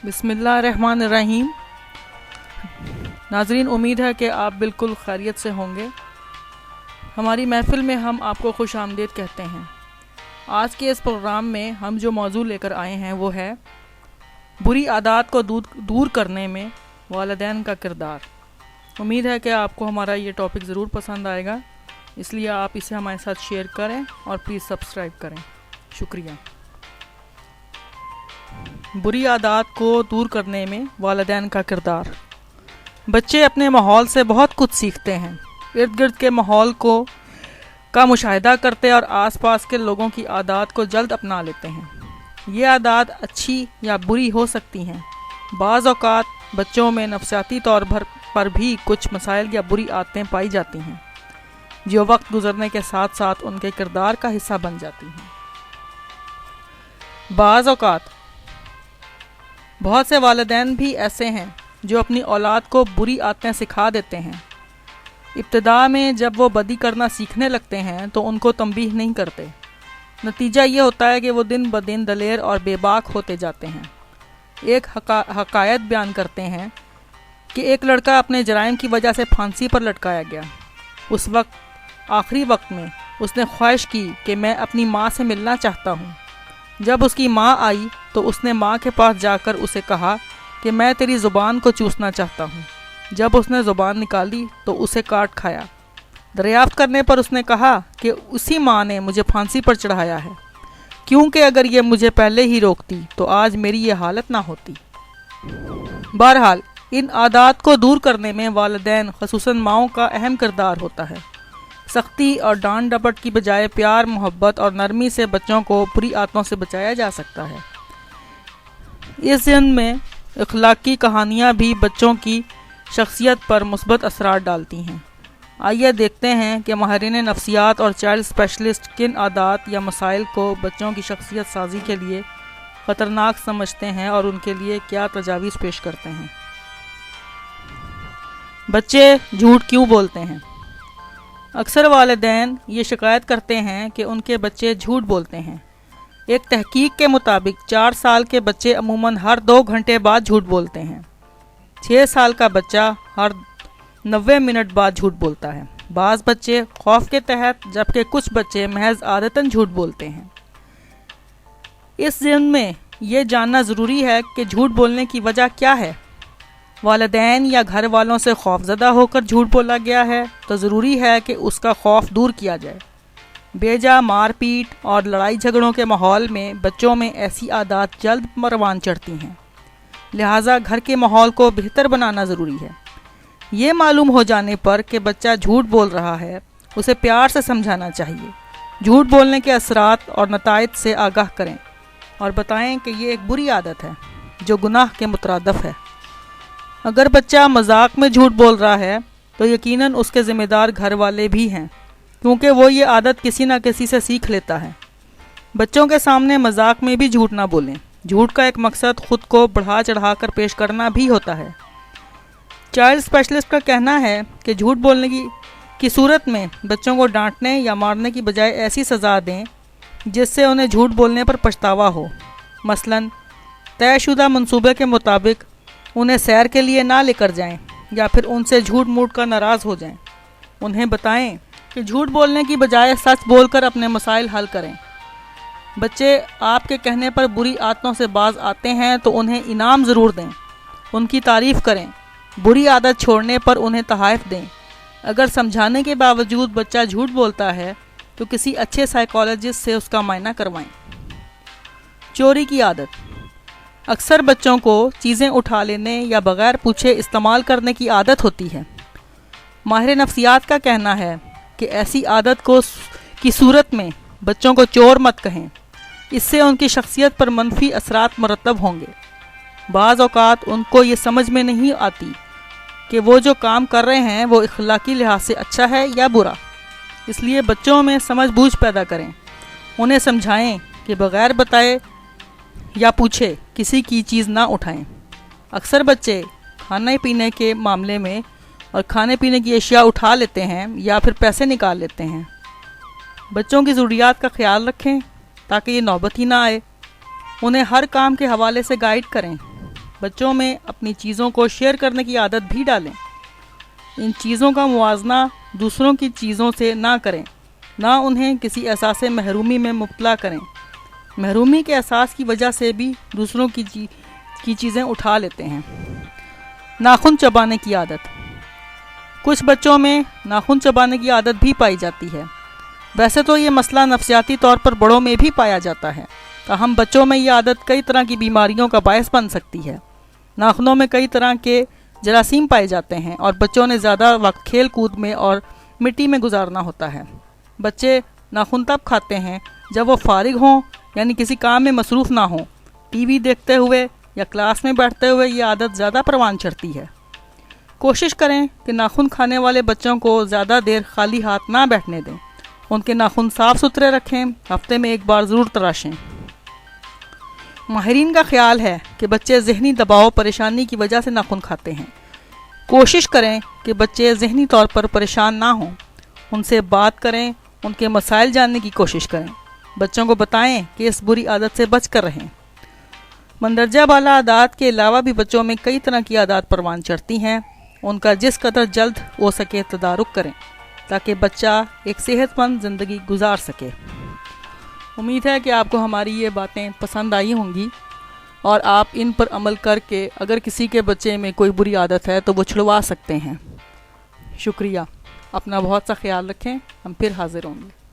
बिस्मिल्लाहिर्रहमानिर्रहीम। नाज़रीन, उम्मीद है कि आप बिल्कुल खैरियत से होंगे। हमारी महफ़िल में हम आपको खुश आमदीद कहते हैं। आज के इस प्रोग्राम में हम जो मौजू लेकर आए हैं वो है बुरी आदत को दूर करने में वालिदैन का किरदार। उम्मीद है कि आपको हमारा ये टॉपिक ज़रूर पसंद आएगा, इसलिए आप इसे हमारे साथ शेयर करें और प्लीज़ सब्सक्राइब करें। शुक्रिया। बुरी आदत को दूर करने में वालिदैन का किरदार। बच्चे अपने माहौल से बहुत कुछ सीखते हैं। इर्द गिर्द के माहौल का मुशाहिदा करते और आसपास के लोगों की आदत को जल्द अपना लेते हैं। ये आदत अच्छी या बुरी हो सकती हैं। बाज़ औक़ात बच्चों में नफसियाती तौर पर भी कुछ मसाइल या बुरी आदतें पाई जाती हैं जो वक्त गुजरने के साथ साथ उनके किरदार का हिस्सा बन जाती हैं। बाज़ औक़ात बहुत से वालिदैन भी ऐसे हैं जो अपनी औलाद को बुरी आदतें सिखा देते हैं। इब्तिदा में जब वो बदी करना सीखने लगते हैं तो उनको तंबीह नहीं करते। नतीजा ये होता है कि वो दिन ब दिन दलेर और बेबाक होते जाते हैं। एक हकायत बयान करते हैं कि एक लड़का अपने जराइम की वजह से फांसी पर लटकाया गया। उस वक्त आखिरी वक्त में उसने ख्वाहिश की कि मैं अपनी माँ से मिलना चाहता हूँ। जब उसकी माँ आई तो उसने माँ के पास जाकर उसे कहा कि मैं तेरी ज़ुबान को चूसना चाहता हूँ। जब उसने ज़ुबान निकाली तो उसे काट खाया। दरियाफ्त करने पर उसने कहा कि उसी माँ ने मुझे फांसी पर चढ़ाया है, क्योंकि अगर ये मुझे पहले ही रोकती तो आज मेरी ये हालत ना होती। बहरहाल इन आदत को दूर करने में वालिदैन ख़ुसूसन माँओं का अहम किरदार होता है। सख्ती और डांट डपट की बजाय प्यार, मोहब्बत और नरमी से बच्चों को बुरी आदतों से बचाया जा सकता है। इस ज़िम्न में इखलाकी कहानियाँ भी बच्चों की शख्सियत पर मुस्बत असरात डालती हैं। आइए देखते हैं कि माहिरीन नफ्सियात और चाइल्ड स्पेशलिस्ट किन आदत या मसाइल को बच्चों की शख्सियत साजी के लिए ख़तरनाक समझते हैं और उनके लिए क्या तजावीज़ पेश करते हैं। बच्चे झूठ क्यों बोलते हैं? अक्सर वालिदैन ये शिकायत करते हैं कि उनके बच्चे झूठ बोलते हैं। एक तहकीक के मुताबिक 4 साल के बच्चे अमूमन हर 2 घंटे बाद झूठ बोलते हैं। 6 साल का बच्चा हर 90 मिनट बाद झूठ बोलता है। बाज़ बच्चे खौफ के तहत, जबकि कुछ बच्चे महज आदतन झूठ बोलते हैं। इस ज़िम्न में ये जानना ज़रूरी है कि झूठ बोलने की वजह क्या है। वालिदैन या घर वालों से खौफज़दा होकर झूठ बोला गया है तो ज़रूरी है कि उसका खौफ दूर किया जाए। बेजा मारपीट और लड़ाई झगड़ों के माहौल में बच्चों में ऐसी आदत जल्द परवान चढ़ती हैं। लिहाजा घर के माहौल को बेहतर बनाना ज़रूरी है। ये मालूम हो जाने पर कि बच्चा झूठ बोल रहा है, उसे प्यार से समझाना चाहिए। झूठ बोलने के असरात और नताइज से आगाह करें और बताएं कि ये एक बुरी आदत है जो गुनाह के मुतरादफ है। अगर बच्चा मजाक में झूठ बोल रहा है तो यकीनन उसके ज़िम्मेदार घर वाले भी हैं, क्योंकि वो ये आदत किसी न किसी से सीख लेता है। बच्चों के सामने मजाक में भी झूठ ना बोलें। झूठ का एक मकसद ख़ुद को बढ़ा चढ़ा कर पेश करना भी होता है। चाइल्ड स्पेशलिस्ट का कहना है कि झूठ बोलने की सूरत में बच्चों को डांटने या मारने की बजाय ऐसी सज़ा दें जिससे उन्हें झूठ बोलने पर पछतावा हो। मसलन तयशुदा मंसूबे के मुताबिक उन्हें सैर के लिए ना लेकर जाएं या फिर उनसे झूठ मूठ कर नाराज़ हो जाएं। उन्हें बताएं कि झूठ बोलने की बजाय सच बोलकर अपने मसाइल हल करें। बच्चे आपके कहने पर बुरी आदतों से बाज आते हैं तो उन्हें इनाम ज़रूर दें, उनकी तारीफ़ करें। बुरी आदत छोड़ने पर उन्हें तोहफ़ा दें। अगर समझाने के बावजूद बच्चा झूठ बोलता है तो किसी अच्छे साइकोलॉजिस्ट से उसका मायना करवाएं। चोरी की आदत। अक्सर बच्चों को चीज़ें उठा लेने या बग़ैर पूछे इस्तेमाल करने की आदत होती है। माहिर नफ्सियात का कहना है कि ऐसी आदत की सूरत में बच्चों को चोर मत कहें, इससे उनकी शख्सियत पर मनफी असरात मरतब होंगे। बाज़ औक़ात उनको ये समझ में नहीं आती कि वो जो काम कर रहे हैं वो इखलाकी लिहाज से अच्छा है या बुरा, इसलिए बच्चों में समझ बूझ पैदा करें। उन्हें समझाएं कि बग़ैर बताए या पूछे किसी की चीज़ ना उठाएं। अक्सर बच्चे खाने पीने के मामले में और खाने पीने की अशिया उठा लेते हैं या फिर पैसे निकाल लेते हैं। बच्चों की ज़रूरियात का ख्याल रखें ताकि ये नौबत ही ना आए। उन्हें हर काम के हवाले से गाइड करें। بچوں میں اپنی چیزوں کو شیئر کرنے کی عادت بھی ڈالیں۔ ان چیزوں کا موازنہ دوسروں کی چیزوں سے نہ کریں، نہ انہیں کسی احساس محرومی میں مبتلا کریں۔ محرومی کے احساس کی وجہ سے بھی دوسروں کی چیزیں اٹھا لیتے ہیں۔ ناخن چبانے کی عادت۔ کچھ بچوں میں ناخن چبانے کی عادت بھی پائی جاتی ہے۔ ویسے تو یہ مسئلہ نفسیاتی طور پر بڑوں میں بھی پایا جاتا ہے، تاہم بچوں میں یہ عادت کئی طرح کی بیماریوں کا باعث بن سکتی ہے۔ ناخنوں میں کئی طرح کے جراثیم پائے جاتے ہیں اور بچوں نے زیادہ وقت کھیل کود میں اور مٹی میں گزارنا ہوتا ہے۔ بچے ناخن تب کھاتے ہیں جب وہ فارغ ہوں، یعنی کسی کام میں مصروف نہ ہوں۔ ٹی وی دیکھتے ہوئے یا کلاس میں بیٹھتے ہوئے یہ عادت زیادہ پروان چڑھتی ہے۔ کوشش کریں کہ ناخن کھانے والے بچوں کو زیادہ دیر خالی ہاتھ نہ بیٹھنے دیں۔ ان کے ناخن صاف ستھرے رکھیں، ہفتے میں ایک بار ضرور تراشیں۔ ماہرین کا خیال ہے کہ بچے ذہنی دباؤ پریشانی کی وجہ سے ناخن کھاتے ہیں۔ کوشش کریں کہ بچے ذہنی طور پر پریشان نہ ہوں، ان سے بات کریں، ان کے مسائل جاننے کی کوشش کریں۔ بچوں کو بتائیں کہ اس بری عادت سے بچ کر رہیں۔ مندرجہ بالا عادات کے علاوہ بھی بچوں میں کئی طرح کی عادات پروان چڑھتی ہیں۔ ان کا جس قدر جلد ہو سکے تدارک کریں تاکہ بچہ ایک صحت مند زندگی گزار سکے۔ امید ہے کہ آپ کو ہماری یہ باتیں پسند آئی ہوں گی اور آپ ان پر عمل کر کے اگر کسی کے بچے میں کوئی بری عادت ہے تو وہ چھڑوا سکتے ہیں۔ شکریہ، اپنا بہت سا خیال رکھیں، ہم پھر حاضر ہوں گے۔